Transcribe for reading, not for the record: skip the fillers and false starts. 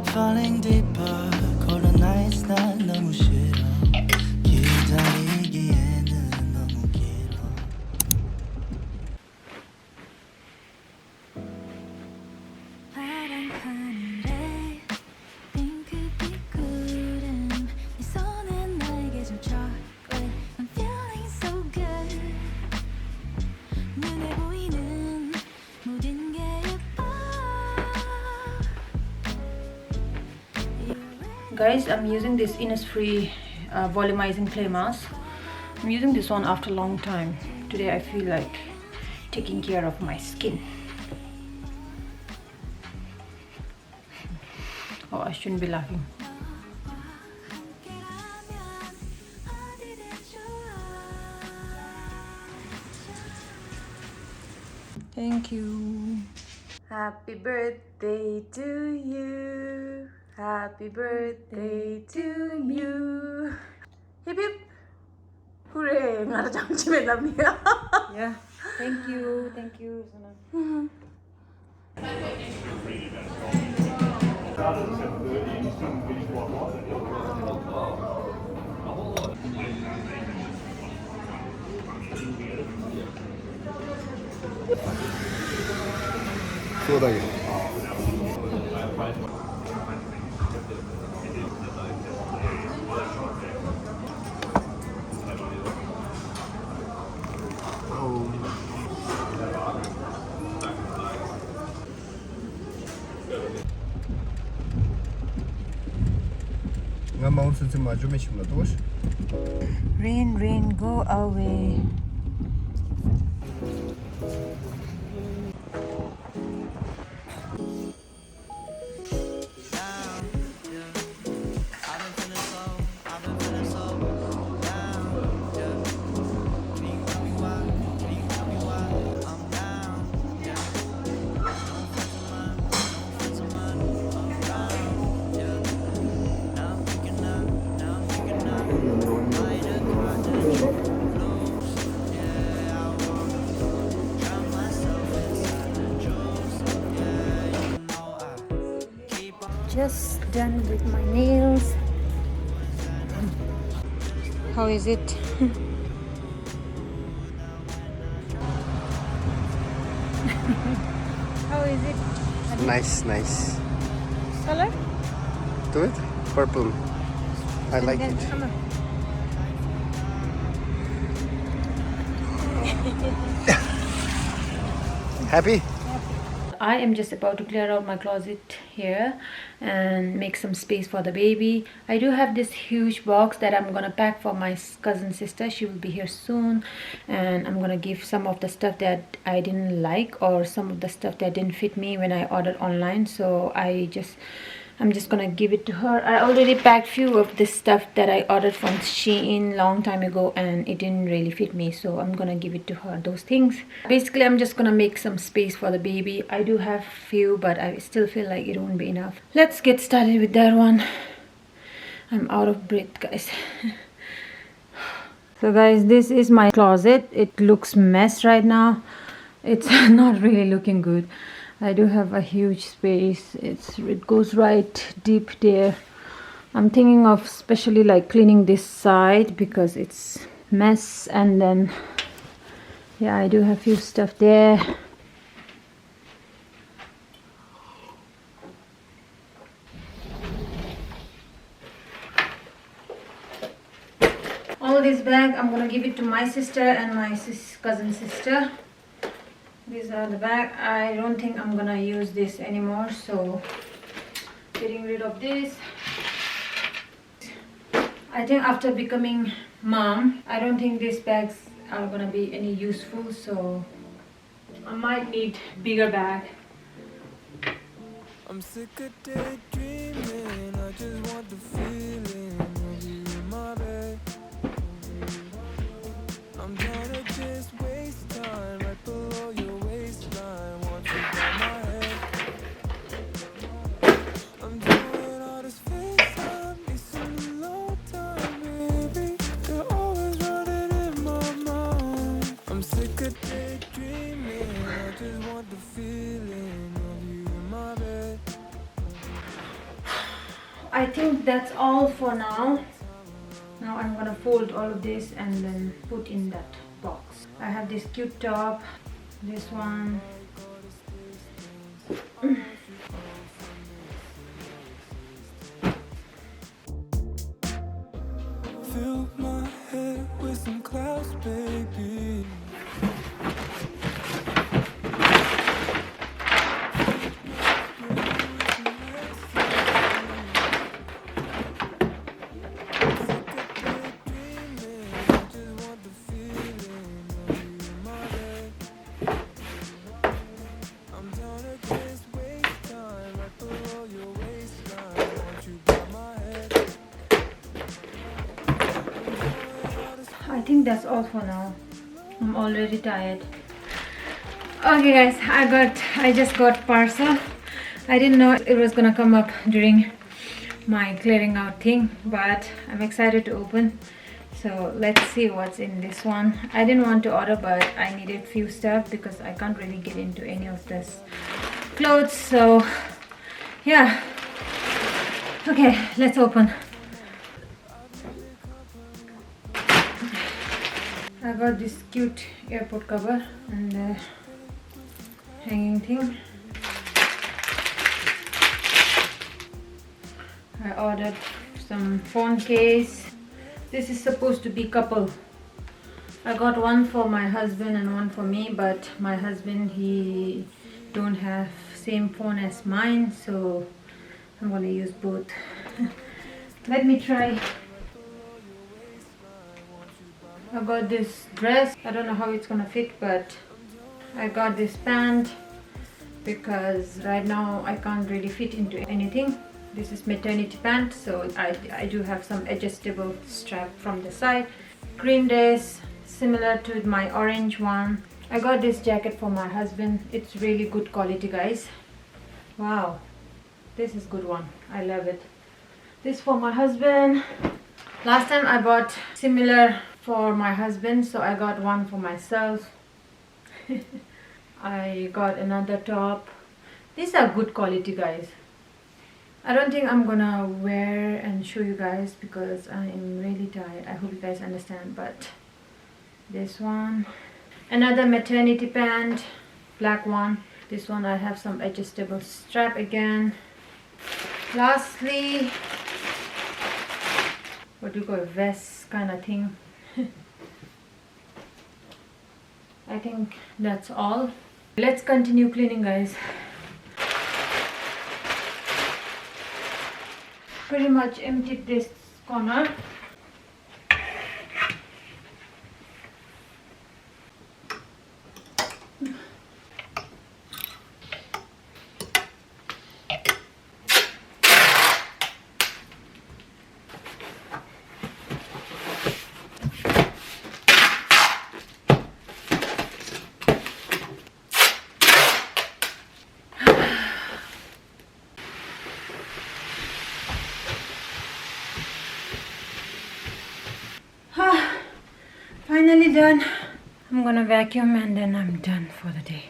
like falling deeper. Cold nights 난 너무 싫어. 기다리기에는 너무 길어. 파란 하늘에 핑크빛 구름 네 손은 나에게 준 chocolate. I'm feeling so good. 눈에 보이는 모든 게 예뻐. Guys, I'm using this Innisfree volumizing clay mask. I'm using this one after a long time. Today I feel like taking care of my skin. Oh, I shouldn't be laughing. Thank you. Happy birthday to you. Happy birthday to you. Hip hip. Hooray! Yeah. Thank you. Thank you. 소다게. Nga maun sa tsima jume shimla tosh. Rain, rain, go away. Just done with my nails. How is it? How is it? Nice, nice. Color? Do it? Purple. I like it. Come on. Happy? I am just about to clear out my closet here and make some space for the baby. I do have this huge box that I'm gonna pack for my cousin sister. She will be here soon, and I'm gonna give some of the stuff that I didn't like or some of the stuff that didn't fit me when I ordered online. So I'm just gonna give it to her. I already packed few of this stuff that I ordered from Shein long time ago, and it didn't really fit me, so I'm gonna give it to her, those things. Basically, I'm just gonna make some space for the baby. I do have few, but I still feel like it won't be enough. Let's get started with that one. I'm out of breath, guys. So guys, this is my closet. It looks mess right now. It's not really looking good. I do have a huge space. It goes right deep there. I'm thinking of especially like cleaning this side because it's mess, and then yeah, I do have few stuff there. All this bag I'm gonna give it to my sister and my cousin sister. These are the bag. I don't think I'm gonna use this anymore, so getting rid of this. I think after becoming mom, I don't think these bags are gonna be any useful, so I might need bigger bag. I'm sick of daydreaming. I just want the feeling of you in my bed. I'm trying to just waste time right below your waistline. Want you by my head. I'm doing all this FaceTime, need some alone time, baby. You're always running in my mind. I'm sick of daydreaming. I just want the feeling of you in my bed. I think that's all for now. Now I'm gonna fold all of this and then put in that box. I have this cute top, this one. Fill my head with some clouds, baby. I think that's all for now. I'm already tired. Okay guys, I just got parcel. I didn't know it was gonna come up during my clearing out thing, but I'm excited to open. So let's see what's in this one. I didn't want to order, but I needed few stuff because I can't really get into any of this clothes. So yeah, okay, let's open. I got this cute airport cover and the hanging thing. I ordered some phone case. This is supposed to be couple. I got one for my husband and one for me, but my husband, he don't have same phone as mine, so I'm gonna use both. Let me try. I got this dress. I don't know how it's gonna fit, but I got this pant because right now I can't really fit into anything. This is maternity pant, so I do have some adjustable strap from the side. Green dress, similar to my orange one. I got this jacket for my husband. It's really good quality, guys. Wow, this is good one. I love it. This for my husband. Last time I bought similar for my husband, so I got one for myself. I got another top. These are good quality, guys. I don't think I'm gonna wear and show you guys because I am really tired. I hope you guys understand. But this one, another maternity pant, black one. This one I have some adjustable strap again. Lastly, what do you call it, vest kind of thing. I think that's all. Let's continue cleaning, guys. Pretty much emptied this corner. Finally done. I'm gonna vacuum and then I'm done for the day.